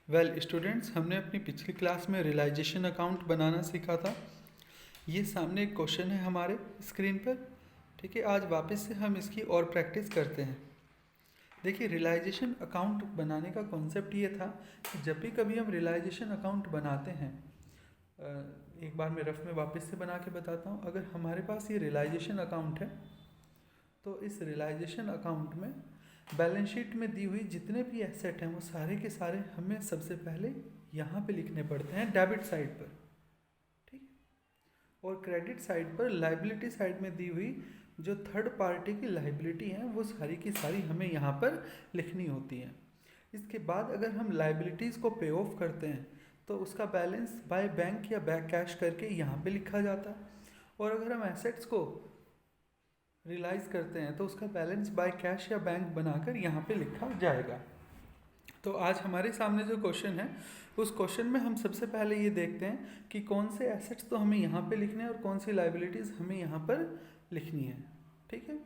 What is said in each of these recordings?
Well students, हमने अपनी पिछली क्लास में रियलाइजेशन अकाउंट बनाना सीखा था। ये सामने एक क्वेश्चन है हमारे स्क्रीन पर। ठीक है, आज वापस से हम इसकी और प्रैक्टिस करते हैं। देखिए, रियलाइजेशन अकाउंट बनाने का कॉन्सेप्ट ये था कि जब भी कभी हम रियलाइजेशन अकाउंट बनाते हैं, एक बार मैं रफ में वापस से बना के बताता हूँ। अगर हमारे पास ये रियलाइजेशन अकाउंट है तो इस रियलाइजेशन अकाउंट में बैलेंस शीट में दी हुई जितने भी एसेट हैं वो सारे के सारे हमें सबसे पहले यहाँ पे लिखने पड़ते हैं डेबिट साइड पर। ठीक, और क्रेडिट साइड पर लाइबिलिटी साइड में दी हुई जो थर्ड पार्टी की लाइबिलिटी हैं वो सारी की सारी हमें यहाँ पर लिखनी होती हैं। इसके बाद अगर हम लाइबिलिटीज़ को पे ऑफ करते हैं तो उसका बैलेंस बाय बैंक या बाय कैश करके यहाँ पे लिखा जाता है। और अगर हम एसेट्स को रियलाइज़ करते हैं तो उसका बैलेंस बाय कैश या बैंक बनाकर यहाँ पे लिखा जाएगा। तो आज हमारे सामने जो क्वेश्चन है उस क्वेश्चन में हम सबसे पहले ये देखते हैं कि कौन से एसेट्स तो हमें यहाँ पे लिखने हैं और कौन सी लाइबिलिटीज़ हमें यहाँ पर लिखनी है। ठीक है,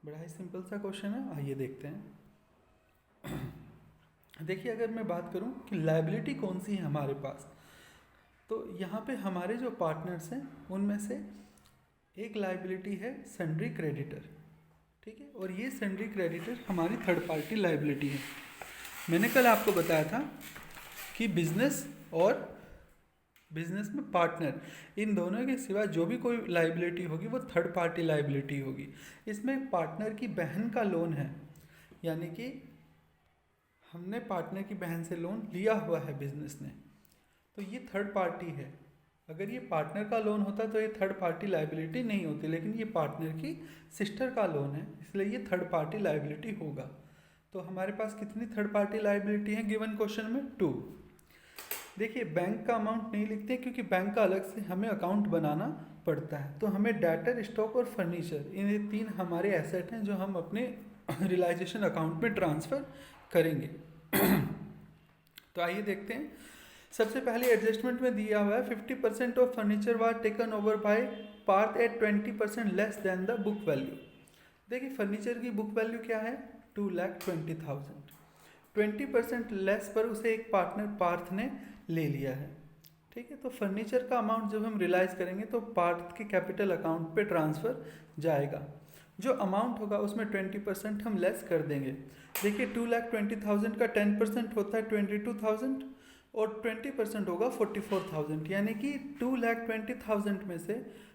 बड़ा ही सिंपल सा क्वेश्चन है, आइए देखते हैं। देखिए, अगर मैं बात करूँ कि लाइबिलिटी कौन सी है हमारे पास, तो यहाँ पे हमारे जो पार्टनर्स हैं उनमें से एक लाइबिलिटी है सन्ड्री क्रेडिटर। ठीक है, और ये सन्ड्री क्रेडिटर हमारी थर्ड पार्टी लाइबिलिटी है। मैंने कल आपको बताया था कि बिजनेस और बिजनेस में पार्टनर, इन दोनों के सिवा जो भी कोई लाइबिलिटी होगी वो थर्ड पार्टी लाइबिलिटी होगी। इसमें पार्टनर की बहन का लोन है, यानी कि हमने पार्टनर की बहन से लोन लिया हुआ है बिजनेस ने, तो ये थर्ड पार्टी है। अगर ये पार्टनर का लोन होता तो ये थर्ड पार्टी लाइबिलिटी नहीं होती, लेकिन ये पार्टनर की सिस्टर का लोन है इसलिए ये थर्ड पार्टी लाइबिलिटी होगा। तो हमारे पास कितनी थर्ड पार्टी लाइबिलिटी है गिवन क्वेश्चन में? 2। देखिए, बैंक का अमाउंट नहीं लिखते क्योंकि बैंक का अलग से हमें अकाउंट बनाना पड़ता है। तो हमें डेटर, स्टॉक और फर्नीचर, इन 3 हमारे एसेट हैं जो हम अपने रियलाइजेशन अकाउंट में ट्रांसफ़र करेंगे। तो आइए देखते हैं। सबसे पहले एडजस्टमेंट में दिया हुआ है 50% of furniture was taken over by Parth at 20% less than the book value. देखिए, फर्नीचर की बुक वैल्यू क्या है? 2,20,000। 20% लेस पर उसे एक पार्टनर पार्थ ने ले लिया है। ठीक है, तो फर्नीचर का अमाउंट जब हम रियलाइज़ करेंगे तो पार्थ के कैपिटल अकाउंट पे ट्रांसफ़र जाएगा। जो अमाउंट होगा उसमें 20% हम लेस कर देंगे। देखिए, 2,20,000 का 10% होता है 22,000 और 20% होगा 44,000, यानी कि 2,20,000 में से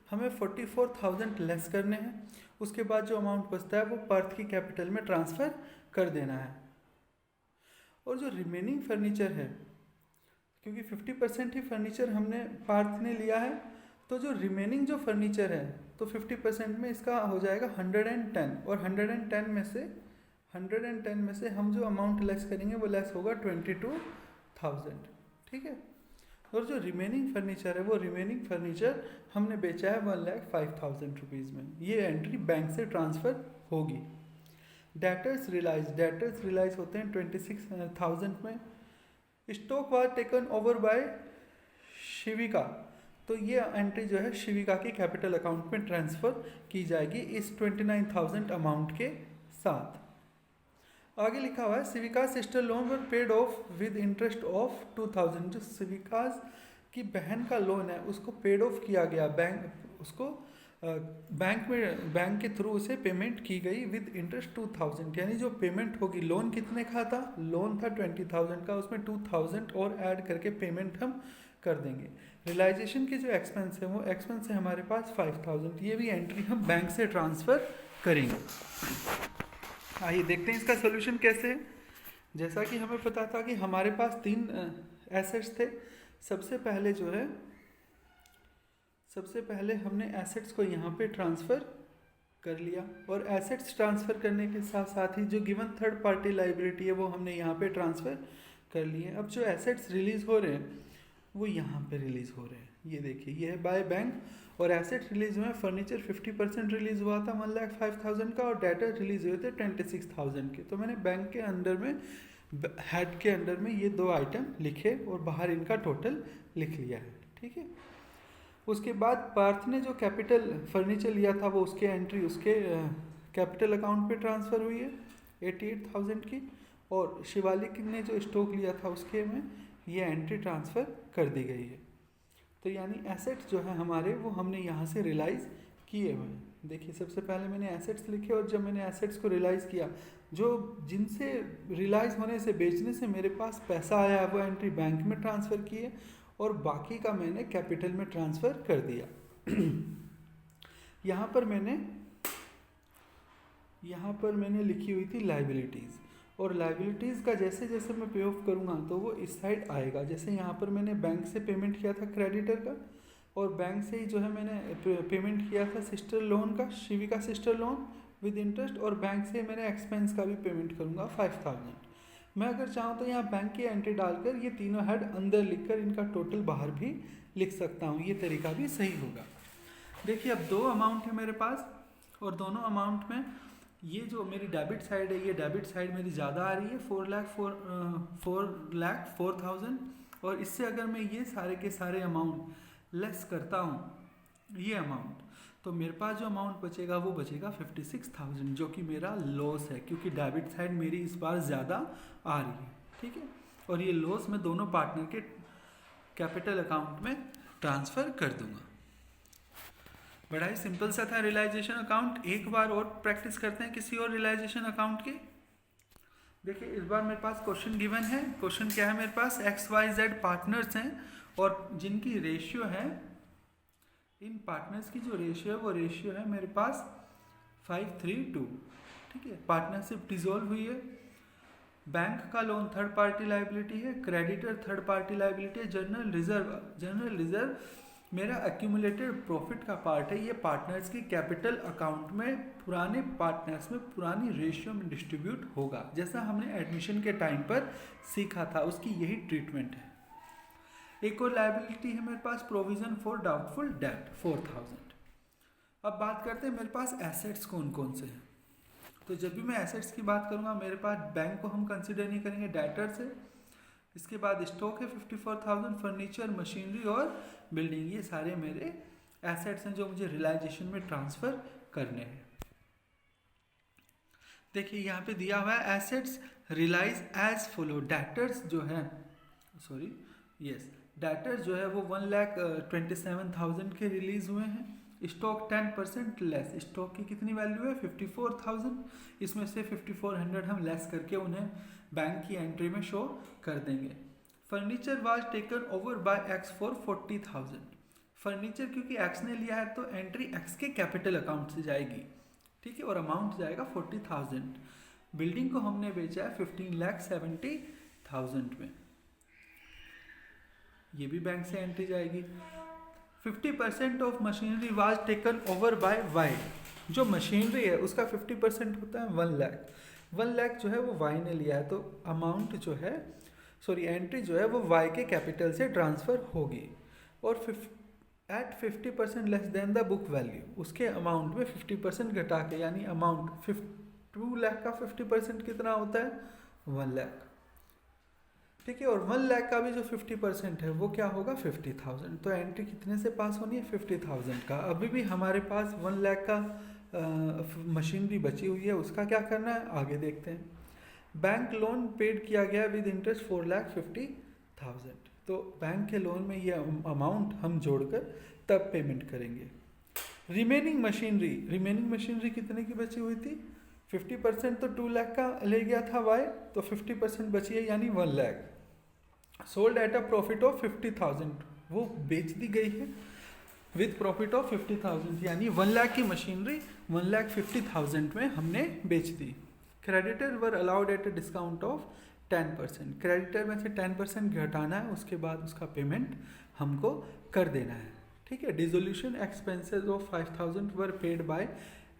हमें 44,000 लेस करने हैं। उसके बाद जो अमाउंट बचता है वो पार्थ की कैपिटल में ट्रांसफ़र कर देना है। और जो रिमेनिंग फर्नीचर है, क्योंकि 50% ही फर्नीचर हमने पार्थ ने लिया है, तो जो रिमेनिंग जो फर्नीचर है तो 50% में इसका हो जाएगा 110, और 110 में से हम जो अमाउंट लेस करेंगे वो लेस होगा 22,000। ठीक है, और जो रिमेनिंग फर्नीचर है वो रिमेनिंग फर्नीचर हमने बेचा है 1,05,000 रुपीज़ में। ये एंट्री बैंक से ट्रांसफ़र होगी। डेटर्स रियलाइज होते हैं 26,000 में। Stock was taken over by Shivika, तो ये एंट्री जो है शिविका की कैपिटल अकाउंट में ट्रांसफ़र की जाएगी इस 29,000 अमाउंट के साथ। आगे लिखा हुआ है Sivika sister loan were paid off with interest of 2,000। जो सिविका की बहन का लोन है उसको पेड ऑफ किया गया, बैंक के थ्रू उसे पेमेंट की गई विद इंटरेस्ट 2,000, यानी जो पेमेंट होगी, लोन कितने का था? लोन था 20,000 का, उसमें 2,000 और ऐड करके पेमेंट हम कर देंगे। रियलाइजेशन के जो एक्सपेंस है वो एक्सपेंस है हमारे पास 5,000। ये भी एंट्री हम बैंक से ट्रांसफ़र करेंगे। आइए देखते हैं इसका सोल्यूशन कैसे है। जैसा कि हमें पता था कि हमारे पास 3 एसेट्स थे। सबसे पहले हमने एसेट्स को यहाँ पे ट्रांसफ़र कर लिया, और एसेट्स ट्रांसफ़र करने के साथ साथ ही जो गिवन थर्ड पार्टी लाइबिलिटी है वो हमने यहाँ पे ट्रांसफ़र कर लिए। अब जो एसेट्स रिलीज़ हो रहे हैं वो यहाँ पे रिलीज़ हो रहे हैं। ये देखिए, ये है बाय बैंक, और एसेट रिलीज़ हुए। फर्नीचर 50% रिलीज़ हुआ था 1,05,000 का, और डेटर रिलीज़ हुए थे 26,000 के। तो मैंने बैंक के अंडर में, हेड के अंडर में ये 2 आइटम लिखे और बाहर इनका टोटल लिख लिया है। ठीक है, उसके बाद पार्थ ने जो कैपिटल फर्नीचर लिया था वो उसके एंट्री उसके कैपिटल अकाउंट पे ट्रांसफ़र हुई है 88,000 की, और शिवालिक ने जो स्टॉक लिया था उसके में ये एंट्री ट्रांसफ़र कर दी गई है। तो यानी एसेट्स जो है हमारे वो हमने यहाँ से रियलाइज़ किए हुए हैं। देखिए सबसे पहले मैंने एसेट्स लिखे और जब मैंने एसेट्स को रियलाइज़ किया, जो जिनसे रियलाइज़ होने से बेचने से मेरे पास पैसा आया वो एंट्री बैंक में ट्रांसफ़र किए और बाकी का मैंने कैपिटल में ट्रांसफ़र कर दिया। यहाँ पर मैंने लिखी हुई थी लाइबिलिटीज़, और लाइबिलिटीज़ का जैसे जैसे मैं पे ऑफ करूँगा तो वो इस साइड आएगा। जैसे यहाँ पर मैंने बैंक से पेमेंट किया था क्रेडिटर का, और बैंक से ही जो है मैंने पेमेंट किया था सिस्टर लोन का, शिविका सिस्टर लोन विद इंटरेस्ट, और बैंक से मैंने एक्सपेंस का भी पेमेंट करूँगा 5000। मैं अगर चाहूँ तो यहाँ बैंक की एंट्री डालकर ये तीनों हेड अंदर लिखकर इनका टोटल बाहर भी लिख सकता हूँ, ये तरीका भी सही होगा। देखिए अब दो अमाउंट है मेरे पास, और दोनों अमाउंट में ये जो मेरी डेबिट साइड है, ये डेबिट साइड मेरी ज़्यादा आ रही है 4,04,000, और इससे अगर मैं ये सारे के सारे अमाउंट लेस करता हूँ ये अमाउंट, तो मेरे पास जो अमाउंट बचेगा वो बचेगा 56,000, जो कि मेरा लॉस है क्योंकि डेबिट साइड मेरी इस बार ज़्यादा आ रही है। ठीक है, और ये लॉस मैं दोनों पार्टनर के कैपिटल अकाउंट में ट्रांसफ़र कर दूंगा। बड़ा ही सिंपल सा था रियलाइजेशन अकाउंट। एक बार और प्रैक्टिस करते हैं किसी और रियलाइजेशन अकाउंट की। देखिए इस बार मेरे पास क्वेश्चन गिवन है। क्वेश्चन क्या है मेरे पास, XYZ पार्टनर्स हैं और जिनकी रेशियो है, इन पार्टनर्स की जो रेशियो है वो रेशियो है मेरे पास 5:3:2। ठीक है, पार्टनरशिप डिसॉल्व हुई है। बैंक का लोन थर्ड पार्टी लाइबिलिटी है, क्रेडिटर थर्ड पार्टी लाइबिलिटी है, जनरल रिजर्व मेरा एक्यूमुलेटेड प्रॉफिट का पार्ट है। ये पार्टनर्स की कैपिटल अकाउंट में पुराने पार्टनर्स में पुरानी रेशियो में डिस्ट्रीब्यूट होगा, जैसा हमने एडमिशन के टाइम पर सीखा था, उसकी यही ट्रीटमेंट है। एक और लायबिलिटी है मेरे पास, प्रोविजन फॉर डाउटफुल डेट 4000। अब बात करते हैं मेरे पास एसेट्स कौन कौन से हैं। तो जब भी मैं एसेट्स की बात करूँगा, मेरे पास बैंक को हम कंसिडर नहीं करेंगे, डेटर्स है। इसके बाद स्टॉक है 54,000, फर्नीचर, मशीनरी और बिल्डिंग, ये सारे मेरे एसेट्स हैं जो मुझे रियलाइजेशन में ट्रांसफ़र करने हैं। देखिए यहाँ पे दिया हुआ है assets realise as follow. Debtors जो है डेटर्स जो है वो 1,27,000 के रिलीज हुए हैं। स्टॉक 10% लेस, स्टॉक की कितनी वैल्यू है 54,000, इसमें से 5400 हम लेस करके उन्हें बैंक की एंट्री में शो कर देंगे। Furniture was taken over bye x for 40,000। Furniture क्योंकि एक्स ने लिया है तो एंट्री एक्स के कैपिटल अकाउंट से जाएगी, ठीक है, और अमाउंट जाएगा 40,000। बिल्डिंग को हमने बेचा है 15,70,000 में, ये भी बैंक से एंट्री जाएगी। 50% of machinery was taken over by Y. जो मशीनरी है उसका 50% होता है 1 लाख। 1 लाख जो है वो वाई ने लिया है, तो अमाउंट जो है एंट्री जो है वो वाई के कैपिटल से ट्रांसफ़र होगी। और at 50% less than the book value, उसके अमाउंट में 50% घटा के, यानी अमाउंट 2 लाख का 50% कितना होता है 1 लाख, ठीक है। और 1 लाख का भी जो 50% है वो क्या होगा 50,000। तो एंट्री कितने से पास होनी है 50,000 का। अभी भी हमारे पास 1 लाख का मशीनरी बची हुई है, उसका क्या करना है आगे देखते हैं। बैंक लोन पेड किया गया विद इंटरेस्ट 4,50,000। तो बैंक के लोन में ये अमाउंट हम जोड़कर तब पेमेंट करेंगे। रिमेनिंग मशीनरी कितने की बची हुई थी 50% तो 2 लाख का ले गया था वाई, तो 50% बची है यानी 1 lakh. Sold at a profit of 50,000, वो बेच दी गई है विद प्रॉफिट ऑफ 50,000, यानी 1 लाख की मशीनरी 1,50,000 में हमने बेच दी। Creditor were allowed at a discount of 10%। Creditor में से 10% घटाना है, उसके बाद उसका पेमेंट हमको कर देना है, ठीक है। Dissolution expenses of 5,000 were paid by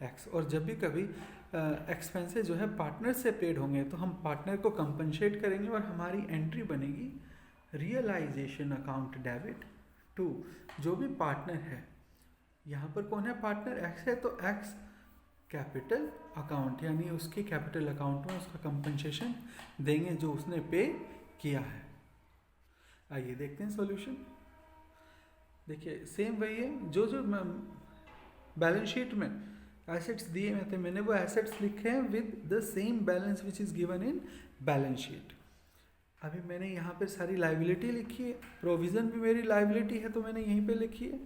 x. और जब भी कभी एक्सपेंसेस जो है पार्टनर से पेड होंगे तो हम पार्टनर को कंपनसेट करेंगे और हमारी एंट्री बनेगी रियलाइजेशन अकाउंट डेबिट टू जो भी पार्टनर है। यहाँ पर कौन है पार्टनर, एक्स है, तो एक्स कैपिटल अकाउंट, यानी उसके कैपिटल अकाउंट में उसका कंपनसेशन देंगे जो उसने पे किया है। आइए देखते हैं सॉल्यूशन। देखिए सेम वही है, जो बैलेंस शीट में एसेट्स दिए हुए थे, मैंने वो एसेट्स लिखे हैं with the same balance which is given in balance sheet. अभी मैंने यहाँ पे सारी लाइबिलिटी लिखी है, प्रोविज़न भी मेरी लाइबिलिटी है तो मैंने यहीं पे लिखी है।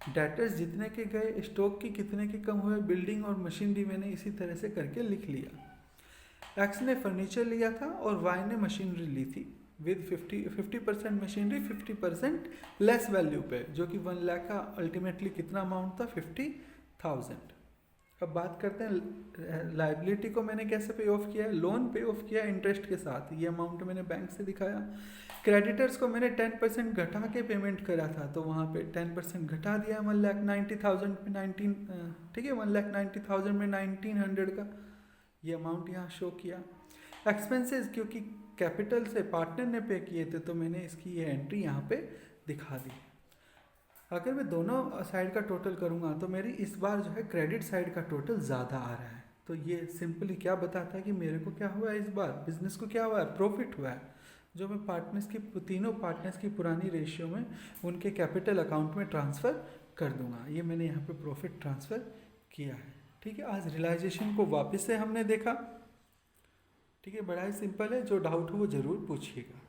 डेटर्स जितने के गए, स्टॉक की कितने के कम हुए, बिल्डिंग और मशीनरी मैंने इसी तरह से करके लिख लिया। एक्स ने फर्नीचर लिया था और वाई ने मशीनरी ली थी विद 50% मशीनरी 50% लेस वैल्यू पे, जो कि 1 लाख का अल्टीमेटली कितना अमाउंट था, 50,000। अब बात करते हैं लाइबिलिटी को मैंने कैसे पे ऑफ किया है। लोन पे ऑफ किया इंटरेस्ट के साथ, ये अमाउंट मैंने बैंक से दिखाया। क्रेडिटर्स को मैंने 10% घटा के पेमेंट करा था, तो वहाँ पे 10% घटा दिया 1,90,000 में 19, ठीक है, 1,90,000 में 1,900 का ये अमाउंट यहाँ शो किया। एक्सपेंसेस क्योंकि कैपिटल से पार्टनर ने पे किए थे तो मैंने इसकी ये एंट्री यहाँ पे दिखा दी। अगर मैं दोनों साइड का टोटल करूँगा तो मेरी इस बार जो है क्रेडिट साइड का टोटल ज़्यादा आ रहा है। तो ये सिंपली क्या बताता है कि मेरे को क्या हुआ है, इस बार बिजनेस को क्या हुआ है, प्रॉफिट हुआ है, जो मैं पार्टनर्स की, तीनों पार्टनर्स की पुरानी रेशियो में उनके कैपिटल अकाउंट में ट्रांसफ़र कर दूंगा। ये मैंने यहाँ पे प्रॉफिट ट्रांसफ़र किया है। ठीक है, आज रियलाइजेशन को वापस से हमने देखा। ठीक है, बड़ा ही सिंपल है, जो डाउट हो वो ज़रूर पूछिएगा।